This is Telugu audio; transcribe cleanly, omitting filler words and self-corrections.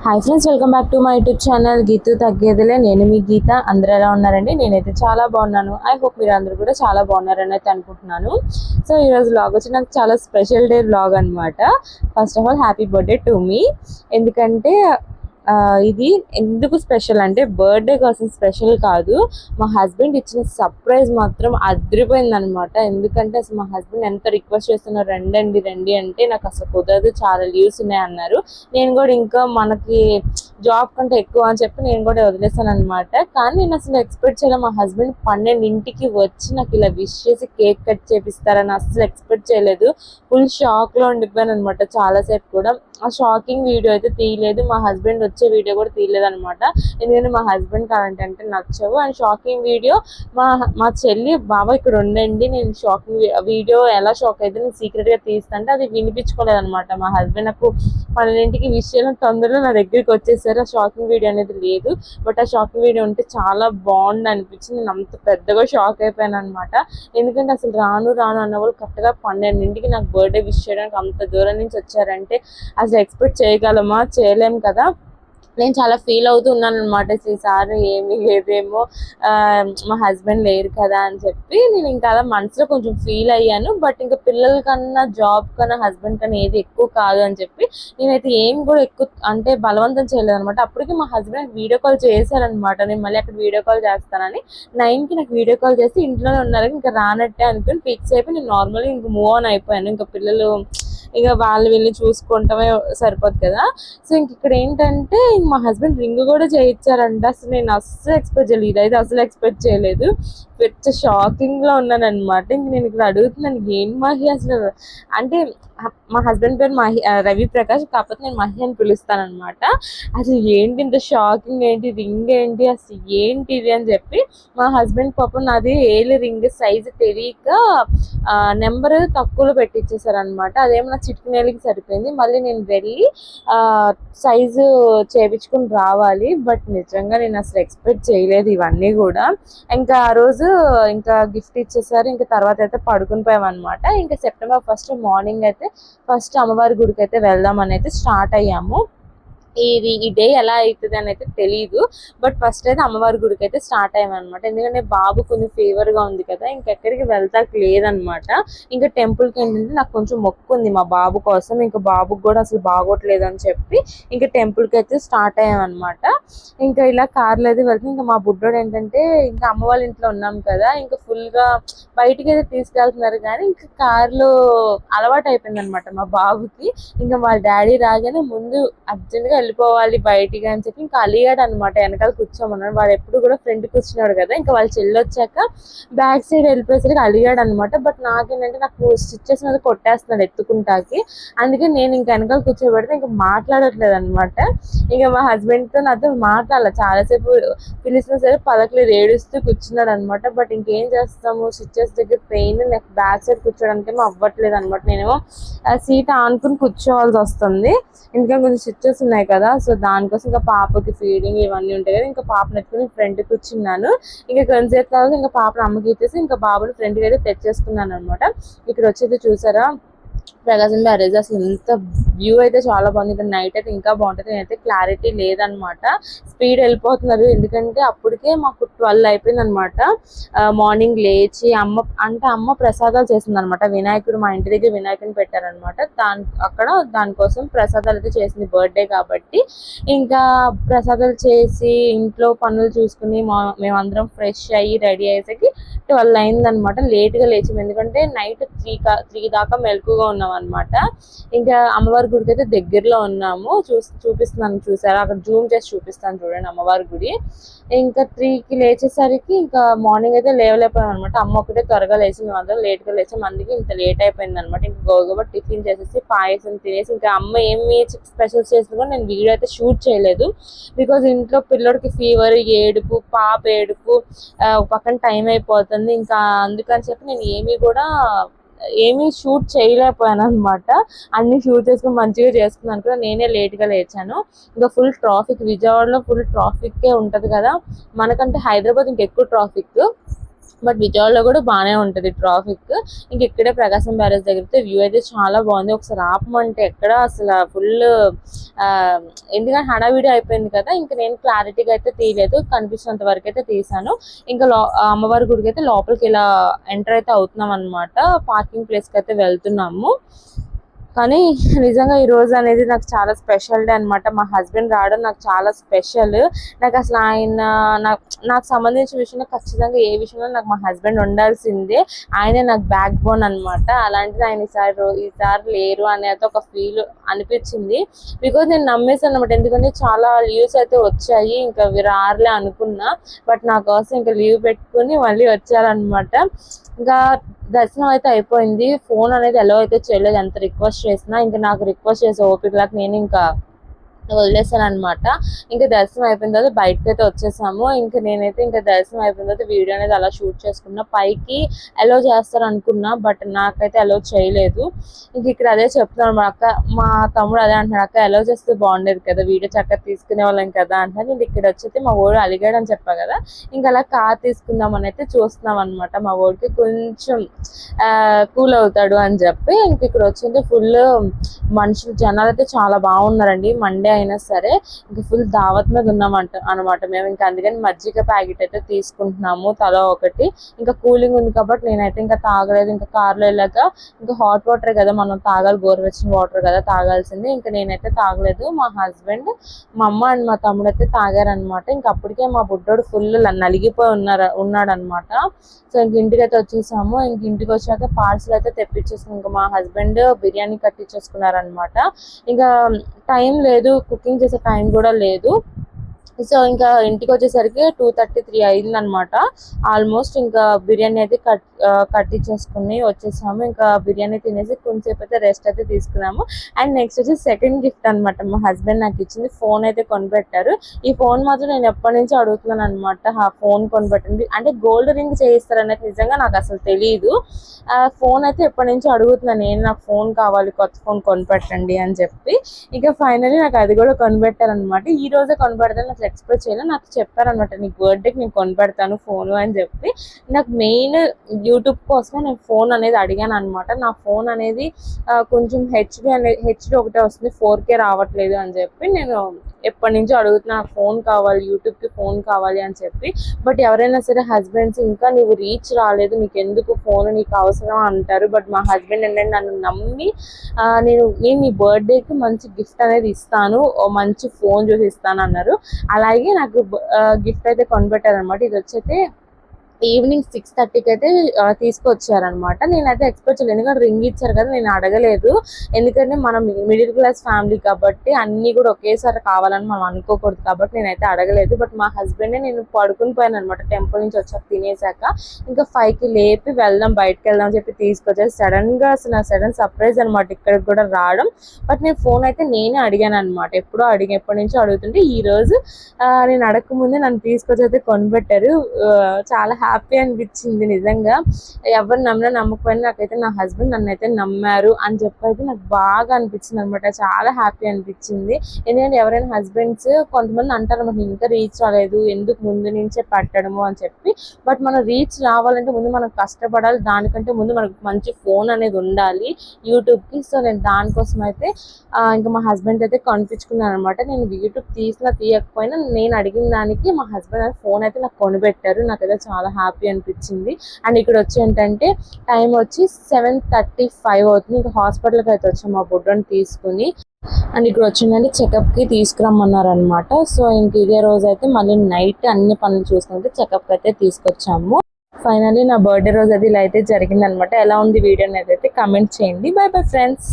Hi friends, welcome back to my YouTube channel Geethu తగ్గేదిలే. నేను మీ గీత. అందరూ ఎలా ఉన్నారండి? నేనైతే చాలా బాగున్నాను. ఐ హోప్ మీరు అందరూ కూడా చాలా బాగున్నారని అయితే అనుకుంటున్నాను. సో ఈరోజు వ్లాగ్ వచ్చి నాకు చాలా స్పెషల్ డే వ్లాగ్ అనమాట. First of all happy birthday to me. ఎందుకంటే ఇది ఎందుకు స్పెషల్ అంటే బర్త్డే కోసం స్పెషల్ కాదు, మా హస్బెండ్ ఇచ్చిన సర్ప్రైజ్ మాత్రం అదిరిపోయింది అనమాట. ఎందుకంటే అసలు మా హస్బెండ్ ఎంత రిక్వెస్ట్ చేస్తున్నారు, రండి రండి అంటే నాకు అసలు కుదరదు, చాలా లీవ్స్ ఉన్నాయి అన్నారు. నేను కూడా ఇంకా మనకి జాబ్ కంటే ఎక్కువ అని చెప్పి నేను కూడా వదిలేసాను అనమాట. కానీ నేను అసలు ఎక్స్పెక్ట్ చేయలేదు, మా హస్బెండ్ 12ంటికి వచ్చి నాకు ఇలా విష్ చేసి కేక్ కట్ చేపిస్తారని అసలు ఎక్స్పెక్ట్ చేయలేదు. ఫుల్ షాక్లో ఉండిపోయాను అనమాట చాలాసేపు కూడా. ఆ షాకింగ్ వీడియో అయితే తీయలేదు, మా హస్బెండ్ వచ్చే వీడియో కూడా తీయలేదు అనమాట. ఎందుకంటే మా హస్బెండ్ అంటే నచ్చవు. అండ్ షాకింగ్ వీడియో మా చెల్లి బాబా ఇక్కడ ఉండండి, నేను షాకింగ్ వీడియో ఎలా షాక్ అయితే నేను సీక్రెట్గా తీస్తాంటే అది వినిపించుకోలేదు అనమాట. మా హస్బెండ్ నాకు 12ంటికి విషయాలు తొందరలో నా దగ్గరికి వచ్చేసారు. ఆ షాకింగ్ వీడియో అనేది లేదు, బట్ ఆ షాకింగ్ వీడియో ఉంటే చాలా బాగుంది అనిపించింది. నేను అంత పెద్దగా షాక్ అయిపోయాను అనమాట. ఎందుకంటే అసలు రాను అన్న వాళ్ళు కరెక్ట్గా 12ంటికి నాకు బర్త్డే విష్ చేయడానికి అంత దూరం నుంచి వచ్చారంటే అసలు ఎక్స్పెక్ట్ చేయగలమా? చేయలేము కదా. నేను చాలా ఫీల్ అవుతూ ఉన్నాను అనమాట. ఈసారి ఏమీ లేదేమో, మా హస్బెండ్ లేరు కదా అని చెప్పి నేను ఇంకా అలా మనసులో కొంచెం ఫీల్ అయ్యాను. బట్ ఇంకా పిల్లల కన్నా జాబ్ కన్నా హస్బెండ్ కన్నా ఏది ఎక్కువ కాదు అని చెప్పి నేనైతే ఏం కూడా ఎక్కువ అంటే బలవంతం చేయలేదు అనమాట. అప్పటికి మా హస్బెండ్ వీడియో కాల్ చేశారనమాట. నేను మళ్ళీ అక్కడ వీడియో కాల్ చేస్తానని 9కి నాకు వీడియో కాల్ చేసి ఇంట్లోనే ఉన్నారు, ఇంకా రానట్టే అనుకుని ఫిక్స్ అయిపోయి నేను నార్మల్గా ఇంకా మూవ్ ఆన్ అయిపోయాను. ఇంకా పిల్లలు ఇక వాళ్ళు వీళ్ళు చూసుకుంటమే సరిపోదు కదా. సో ఇంక ఇక్కడ ఏంటంటే మా హస్బెండ్ రింగ్ కూడా చేయించారంట. అసలు నేను అస్సలు ఎక్స్పెక్ట్ చేయలేదు, ఇదైతే అసలు ఎక్స్పెక్ట్ చేయలేదు. పెద్ద షాకింగ్లో ఉన్నాను అనమాట. ఇంక నేను ఇక్కడ అడుగుతున్నాను, ఏం మహి అసలు అంటే మా హస్బెండ్ పేరు రవి ప్రకాష్, కాకపోతే నేను మహి అని పిలుస్తాను అనమాట. అసలు ఏంటి ఇంత షాకింగ్, ఏంటి రింగ్ ఏంటి, అసలు ఏంటి ఇది అని చెప్పి మా హస్బెండ్ పాపం నాది ఏలి రింగ్ సైజు తెలియక నెంబర్ తక్కువలో పెట్టించేసారనమాట. అదేమో నా చిటికినేలికి సరిపోయింది. మళ్ళీ నేను వెళ్ళి సైజు చేయించుకుని రావాలి. బట్ నిజంగా నేను అసలు ఎక్స్పెక్ట్ చేయలేదు ఇవన్నీ కూడా. ఇంకా ఆ రోజు ఇంకా గిఫ్ట్ ఇచ్చేసారు. ఇంకా తర్వాత అయితే పడుకుని పోయామన్నమాట. ఇంకా సెప్టెంబర్ 1 మార్నింగ్ అయితే ఫస్ట్ అమ్మవారి గుడికి అయితే వెళ్దామని అయితే స్టార్ట్ అయ్యాము. ఈ డే ఎలా అవుతుంది అని అయితే తెలియదు, బట్ ఫస్ట్ అయితే అమ్మవారి గుడికి అయితే స్టార్ట్ అయ్యామన్నమాట. ఎందుకంటే బాబు కొంచెం ఫీవర్గా ఉంది కదా, ఇంకెక్కడికి వెళ్తాక లేదనమాట. ఇంకా టెంపుల్కి ఏంటంటే నాకు కొంచెం మొక్కు ఉంది మా బాబు కోసం, ఇంకా బాబుకి కూడా అసలు బాగోట్లేదు అని చెప్పి ఇంకా టెంపుల్కి అయితే స్టార్ట్ అయ్యామన్నమాట. ఇంకా ఇలా కార్లో అయితే వెళ్తే ఇంకా మా బుడ్డోడు ఏంటంటే ఇంకా అమ్మ వాళ్ళ ఇంట్లో ఉన్నాం కదా, ఇంకా ఫుల్గా బయటికి అయితే తీసుకెళ్తున్నారు కానీ ఇంకా కార్లో అలవాటు అయిపోయింది అనమాట మా బాబుకి. ఇంకా వాళ్ళ డాడీ రాగానే ముందు అర్జెంట్గా వెళ్ళిపోవాలి బయటికి అని చెప్పి ఇంకా అలిగాడు అనమాట. వెనకాల కూర్చోమన్నాడు. వాడు ఎప్పుడు కూడా ఫ్రంట్ కూర్చున్నాడు కదా, ఇంకా వాళ్ళు చెల్లి వచ్చాక బ్యాక్ సైడ్ వెళ్ళిపోయేసరికి అలిగాడు అనమాట. బట్ నాకేంటంటే నాకు స్టిచ్చెస్ మీద కొట్టేస్తున్నాడు ఎత్తుకుంటాకి, అందుకే నేను ఇంకా వెనకాల కూర్చోబెడితే ఇంకా మాట్లాడట్లేదు అనమాట. ఇంకా మా హస్బెండ్తో నాతో మాట్లాడాలి చాలాసేపు, పిలిచిన సరే పలకలేదు, ఏడుస్తూ కూర్చున్నాడు అనమాట. బట్ ఇంకేం చేస్తాము, స్టిచ్చెస్ దగ్గర పెయిన్, నాకు బ్యాక్ సైడ్ కూర్చోడానికి ఏమో అవ్వట్లేదు అనమాట. నేనేమో సీట్ ఆనుకుని కూర్చోవాల్సి వస్తుంది, ఇంకా కొంచెం స్టిచ్చెస్ ఉన్నాయి కదా. సో దానికోసం ఇంకా పాపకి ఫీడింగ్ ఇవన్నీ ఉంటాయి కదా, ఇంకా పాపను ఎత్తుకుని ఫ్రంట్ కూర్చున్నాను. ఇంకా కొంచెంసేపు తర్వాత ఇంకా పాపను అమ్మకి ఇచ్చేసి ఇంకా బాబుని ఫ్రంట్కి అయితే తెచ్చేసుకున్నాను అనమాట. ఇక్కడ వచ్చేది చూసారా ప్రకాశం బ్యారేజ్, అసలు ఎంత వ్యూ అయితే చాలా బాగుంది. ఇక్కడ నైట్ అయితే ఇంకా బాగుంటుంది. నేనైతే క్లారిటీ లేదనమాట, స్పీడ్ వెళ్ళిపోతున్నారు. ఎందుకంటే అప్పటికే మాకు 12 అయిపోయింది అనమాట. మార్నింగ్ లేచి అమ్మ ప్రసాదాలు చేసింది అనమాట. వినాయకుడు మా ఇంటి దగ్గర వినాయకుడిని పెట్టారనమాట. దానికోసం ప్రసాదాలు అయితే చేసింది, బర్త్డే కాబట్టి. ఇంకా ప్రసాదాలు చేసి ఇంట్లో పనులు చూసుకుని మేమందరం ఫ్రెష్ అయ్యి రెడీ అయ్యేసరికి 12 అయిందనమాట. లేట్గా లేచాము, ఎందుకంటే నైట్ 3 దాకా మెలకుగా ఉన్నాం అనమాట. ఇంకా అమ్మవారి గుడికి అయితే దగ్గరలో ఉన్నాము. చూపిస్తున్నాను చూసారా, అక్కడ జూమ్ చేసి చూపిస్తాను చూడండి అమ్మవారి గుడి. ఇంకా 3కి లేచేసరికి ఇంకా మార్నింగ్ అయితే లేవలేకపోయాం అనమాట. అమ్మ ఒకటే త్వరగా లేచి మేమందరం లేట్గా లేచాం, అందుకే ఇంత లేట్ అయిపోయింది అనమాట. ఇంకా గోగోబా టిఫిన్ చేసేసి పాయసం తినేసి ఇంకా అమ్మ ఏమి స్పెషల్స్ చేసింది కూడా నేను వీడియో అయితే షూట్ చేయలేదు. బికాజ్ ఇంట్లో పిల్లడికి ఫీవర్, ఏడుపు, పాప ఏడుపు, ఒక పక్కన టైం అయిపోతుంది. ఇంకా అందుకని చెప్పి నేను ఏమీ షూట్ చేయలేకపోయాను అనమాట. అన్ని షూట్ చేసుకుని మంచిగా చేసుకున్నాను కూడా, నేనే లేట్గా లేచాను. ఇంకా ఫుల్ ట్రాఫిక్, విజయవాడలో ఫుల్ ట్రాఫిక్కే ఉంటుంది కదా, మనకంటే హైదరాబాద్ ఇంకెక్కువ ట్రాఫిక్. బట్ విజయవాడలో కూడా బాగానే ఉంటుంది ట్రాఫిక్. ఇంక ఇక్కడే ప్రకాశం బ్యారేజ్ దగ్గర వ్యూ అయితే చాలా బాగుంది. ఒకసారి ఆపమంటే ఎక్కడ అసలు ఫుల్ ఎందుకంటే హడావిడి అయిపోయింది కదా, ఇంకా నేను క్లారిటీగా అయితే తీయలేదు, కనిపించినంత వరకు అయితే తీసాను. ఇంకా అమ్మవారి గుడికి అయితే లోపలికి ఇలా ఎంటర్ అయితే అవుతున్నాం అనమాట. పార్కింగ్ ప్లేస్కి అయితే వెళ్తున్నాము. కానీ నిజంగా ఈ రోజు అనేది నాకు చాలా స్పెషల్ డే అనమాట. మా హస్బెండ్ రావడం నాకు చాలా స్పెషల్. నాకు అసలు ఆయన నాకు సంబంధించిన విషయంలో ఖచ్చితంగా ఏ విషయంలో నాకు మా హస్బెండ్ ఉండాల్సిందే. ఆయనే నాకు బ్యాక్ బోన్ అనమాట. అలాంటిది ఆయన ఈసారి లేరు అనేది ఒక ఫీల్ అనిపించింది. బికాజ్ నేను నమ్మేసాను అనమాట. ఎందుకంటే చాలా లీవ్స్ అయితే వచ్చాయి, ఇంకా రారులే అనుకున్నా. బట్ నా కోసం ఇంకా లీవ్ పెట్టుకుని మళ్ళీ వచ్చారనమాట. ఇంకా దర్శనం అయితే అయిపోయింది. ఫోన్ అనేది ఎలా అయితే చేయలేదు, ఎంత రిక్వెస్ట్ చేసినా. ఇంకా నాకు రిక్వెస్ట్ చేసే ఓపికలకు నేను ఇంకా వదిలేసాను అనమాట. ఇంకా దర్శనం అయిపోయిన తర్వాత బయటకు అయితే వచ్చేసాము. ఇంకా నేనైతే ఇంకా దర్శనం అయిపోయిన తర్వాత వీడియో అనేది అలా షూట్ చేసుకున్నా. పైకి అలో చేస్తారు అనుకున్నా, బట్ నాకైతే అలో చేయలేదు. ఇంక ఇక్కడ అదే చెప్తున్నాను అక్క, మా తమ్ముడు అదే అంటున్నాడు, అక్క అలో చేస్తే బాగుండేది కదా, వీడియో చక్కగా తీసుకునే వాళ్ళం కదా అంటున్నాను. నేను ఇక్కడ వచ్చి మా ఓడు అలిగాడు అని చెప్పా కదా, ఇంకా అలా కార్ తీసుకుందామని అయితే చూస్తున్నాం అనమాట. మా ఓడికి కొంచెం కూల్ అవుతాడు అని చెప్పి ఇంక ఇక్కడ వచ్చింది. ఫుల్ మనుషులు జనాలు అయితే చాలా బాగున్నారండి. మండే అయినా సరే ఇంకా ఫుల్ దావత్ మీద ఉన్నామంట అనమాట మేము. ఇంకా అందుకని మజ్జిగ ప్యాకెట్ అయితే తీసుకుంటున్నాము తల ఒకటి. ఇంకా కూలింగ్ ఉంది కాబట్టి నేనైతే ఇంకా తాగలేదు. ఇంకా కార్లో వెళ్ళాక ఇంకా హాట్ వాటర్ కదా మనం తాగాలి, గోరువెచ్చని వాటర్ కదా తాగాల్సింది. ఇంకా నేనైతే తాగలేదు. మా హస్బెండ్, మా అమ్మ అండ్ మా తమ్ముడు అయితే తాగారనమాట. ఇంకా అప్పటికే మా బుడ్డోడు ఫుల్ నలిగిపోయి ఉన్నాడనమాట. సో ఇంక ఇంటికి అయితే వచ్చేసాము. ఇంక ఇంటికి వచ్చాక పార్సల్ అయితే తెప్పించేసాము. ఇంకా మా హస్బెండ్ బిర్యానీ కట్టించేసుకున్నారనమాట. ఇంకా టైం లేదు, కుకింగ్ చేసే టైం కూడా లేదు. సో ఇంకా ఇంటికి వచ్చేసరికి 2:33 అయింది అనమాట ఆల్మోస్ట్. ఇంకా బిర్యానీ అయితే కట్టించేసుకుని వచ్చేసాము. ఇంకా బిర్యానీ తినేసి కొంచెంసేపు అయితే రెస్ట్ అయితే తీసుకున్నాము. అండ్ నెక్స్ట్ వచ్చి సెకండ్ గిఫ్ట్ అనమాట. మా హస్బెండ్ నాకు ఇచ్చింది ఫోన్ అయితే కొనిపెట్టారు. ఈ ఫోన్ మాత్రం నేను ఎప్పటి నుంచి అడుగుతున్నాను అనమాట, ఆ ఫోన్ కొనిపెట్టండి అంటే గోల్డ్ రింగ్ చేయిస్తారు అనేది నిజంగా నాకు అసలు తెలియదు. ఫోన్ అయితే ఎప్పటి నుంచి అడుగుతున్నాను నేను, నాకు ఫోన్ కావాలి, కొత్త ఫోన్ కొనిపెట్టండి అని చెప్పి. ఇక ఫైనల్లీ నాకు అది కూడా కొనిపెట్టారనమాట. ఈ రోజే కొనిపెడతాను, నాకు ఎక్స్పెక్ట్ చేయలేదు. నాకు చెప్పారనమాట, నీకు బర్త్డేకి నేను కొనిపెడతాను ఫోను అని చెప్పి. నాకు మెయిన్ యూట్యూబ్ కోసమే నేను ఫోన్ అనేది అడిగాను అనమాట. నా ఫోన్ అనేది కొంచెం హెచ్డి ఒకటే వస్తుంది, 4K రావట్లేదు అని చెప్పి నేను ఎప్పటి నుంచో అడుగుతున్నా, ఫోన్ కావాలి, యూట్యూబ్కి ఫోన్ కావాలి అని చెప్పి. బట్ ఎవరైనా సరే హస్బెండ్స్ ఇంకా నువ్వు రీచ్ రాలేదు, నీకు ఎందుకు ఫోన్, నీకు అవసరం అంటారు. బట్ మా హస్బెండ్ ఏంటంటే నన్ను నమ్మి నేను నీ బర్త్డేకి మంచి గిఫ్ట్ అనేది ఇస్తాను, మంచి ఫోన్ చూసి ఇస్తాను అన్నారు. అలాగే నాకు గిఫ్ట్ అయితే కొనిపెట్టారనమాట. ఇది వచ్చైతే ఈవినింగ్ 6:30కి అయితే తీసుకొచ్చారనమాట. నేనైతే ఎక్స్పెక్ట్ చేయలేదు, ఎందుకంటే రింగ్ ఇచ్చారు కదా, నేను అడగలేదు. ఎందుకంటే మనం మిడిల్ క్లాస్ ఫ్యామిలీ కాబట్టి అన్నీ కూడా ఒకేసారి కావాలని మనం అనుకోకూడదు కాబట్టి నేనైతే అడగలేదు. బట్ మా హస్బెండే, నేను పడుకుని పోయాను అనమాట టెంపుల్ నుంచి వచ్చాక తినేసాక. ఇంకా 5కి లేపి వెళ్దాం, బయటకు వెళ్దాం అని చెప్పి తీసుకొచ్చారు. సడన్గా అసలు నా సడన్ సర్ప్రైజ్ అనమాట ఇక్కడికి కూడా రావడం. బట్ నేను ఫోన్ అయితే నేనే అడిగాను అనమాట. ఎప్పటి నుంచో అడుగుతుంటే ఈ రోజు నేను అడగకముందే నన్ను తీసుకొచ్చి అయితే కొనిపెట్టారు. చాలా హ్యాపీ అనిపించింది నిజంగా. ఎవరు నమ్మినా నమ్మకపోయినా నాకైతే నా హస్బెండ్ నన్ను అయితే నమ్మారు అని చెప్పి అయితే నాకు బాగా అనిపించింది అనమాట. చాలా హ్యాపీ అనిపించింది. ఎందుకంటే ఎవరైనా హస్బెండ్స్ కొంతమంది అంటారు అనమాట, ఇంకా రీచ్ రాలేదు, ఎందుకు ముందు నుంచే పెట్టడము అని చెప్పి. బట్ మనం రీచ్ రావాలంటే ముందు మనం కష్టపడాలి, దానికంటే ముందు మనకు మంచి ఫోన్ అనేది ఉండాలి యూట్యూబ్కి. సో నేను దానికోసం అయితే ఇంకా మా హస్బెండ్ అయితే కొనిపించుకున్నాను అనమాట. నేను యూట్యూబ్ తీయకపోయినా నేను అడిగిన దానికి మా హస్బెండ్ ఫోన్ అయితే నాకు కొనిపెట్టారు. నాకైతే చాలా హ్యాపీ అనిపించింది. అండ్ ఇక్కడ వచ్చి ఏంటంటే టైం వచ్చి 7:35 అవుతుంది. ఇంకా హాస్పిటల్కి అయితే వచ్చాము మా బుడ్డని తీసుకుని. అండ్ ఇక్కడ వచ్చిందంటే చెకప్కి తీసుకురమ్మన్నారు అనమాట. సో ఇంక ఇదే రోజు అయితే మళ్ళీ నైట్ అన్ని పనులు చూసుకుంటే చెకప్కి అయితే తీసుకొచ్చాము. ఫైనల్లీ నా బర్త్డే రోజు అది ఇలా అయితే జరిగింది అనమాట. ఎలా ఉంది వీడియో అనేది అయితే కమెంట్ చేయండి. By bye friends.